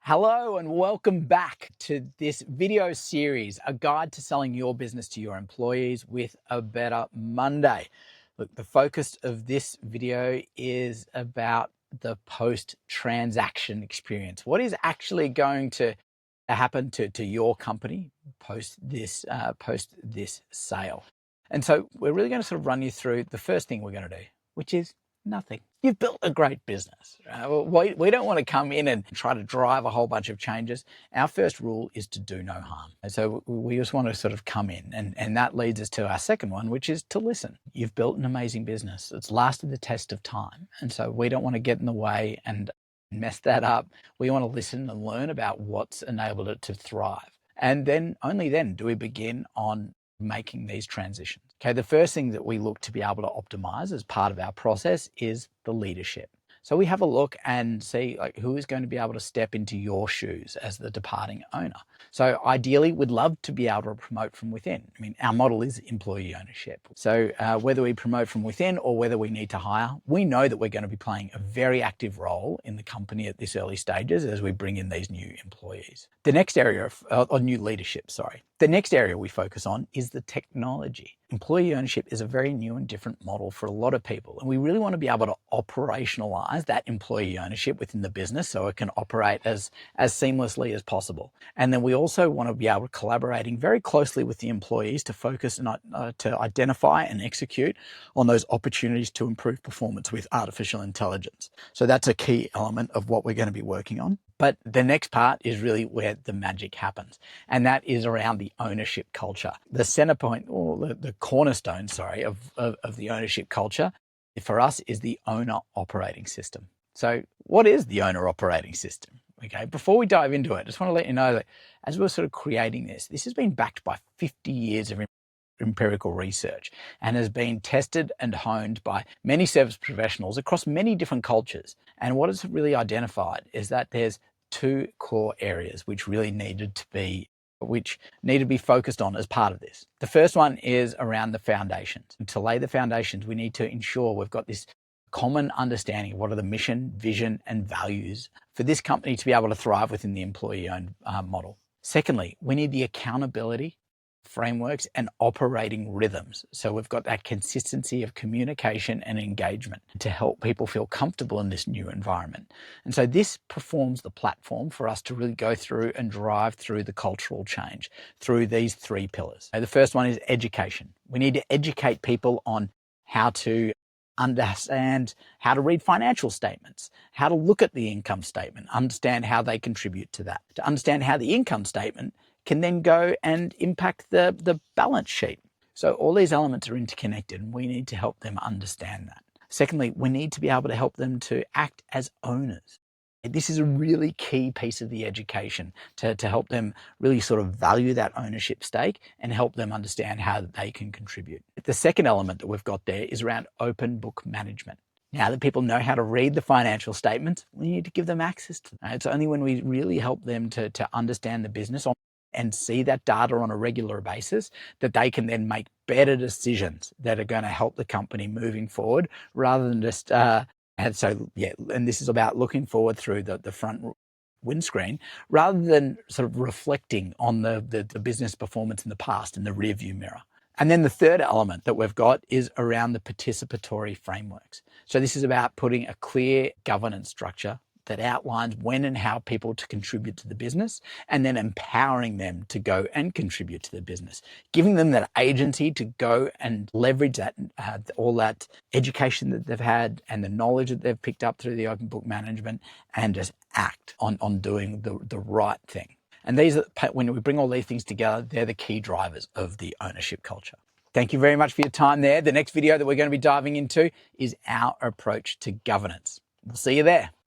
Hello and welcome back to this video series, a guide to selling your business to your employees with a better Monday. Look, the focus of this video is about the post-transaction experience. What is actually going to happen to your company post this sale? And so we're really going to sort of run you through the first thing we're going to do, which is nothing. You've built a great business. We don't want to come in and try to drive a whole bunch of changes. Our first rule is to do no harm. And so we just want to sort of come in. And that leads us to our second one, which is to listen. You've built an amazing business. It's lasted the test of time. And so we don't want to get in the way and mess that up. We want to listen and learn about what's enabled it to thrive. And then only then do we begin on making these transitions. Okay, the first thing that we look to be able to optimize as part of our process is the leadership. So we have a look and see who is going to be able to step into your shoes as the departing owner. So ideally, we'd love to be able to promote from within. I mean, our model is employee ownership. So whether we promote from within or whether we need to hire, we know that we're going to be playing a very active role in the company at this early stages as we bring in these new employees. The next area of new leadership, the next area we focus on is the technology. Employee ownership is a very new and different model for a lot of people. And we really want to be able to operationalize that employee ownership within the business so it can operate as seamlessly as possible. And then we also want to be able to collaborating very closely with the employees to focus and to identify and execute on those opportunities to improve performance with artificial intelligence. So that's a key element of what we're going to be working on. But the next part is really where the magic happens, and that is around the ownership culture. The center point, or the cornerstone, of the ownership culture for us is the owner operating system. So what is the owner operating system? Okay, before we dive into it, I just want to let you know that as we're sort of creating this has been backed by 50 years of empirical research and has been tested and honed by many service professionals across many different cultures. And what it's really identified is that there's two core areas which need to be focused on as part of this. The first one is around the foundations. And to lay the foundations, we need to ensure we've got this common understanding of what are the mission, vision, and values for this company to be able to thrive within the employee-owned model. Secondly, we need the accountability frameworks and operating rhythms. So we've got that consistency of communication and engagement to help people feel comfortable in this new environment. And so this performs the platform for us to really go through and drive through the cultural change through these three pillars. So the first one is education. We need to educate people on how to understand how to read financial statements, how to look at the income statement, understand how they contribute to that, to understand how the income statement can then go and impact the balance sheet. So all these elements are interconnected and we need to help them understand that. Secondly, we need to be able to help them to act as owners. This is a really key piece of the education to help them really sort of value that ownership stake and help them understand how they can contribute. The second element that we've got there is around open book management. Now that people know how to read the financial statements, we need to give them access to them. It's only when we really help them to understand the business and see that data on a regular basis that they can then make better decisions that are going to help the company moving forward rather than just and this is about looking forward through the front windscreen rather than sort of reflecting on the business performance in the past in the rear view mirror. And then the third element that we've got is around the participatory frameworks. So this is about putting a clear governance structure that outlines when and how people to contribute to the business and then empowering them to go and contribute to the business, giving them that agency to go and leverage that all that education that they've had and the knowledge that they've picked up through the open book management and just act on doing the right thing. And when we bring all these things together, they're the key drivers of the ownership culture. Thank you very much for your time there. The next video that we're going to be diving into is our approach to governance. We'll see you there.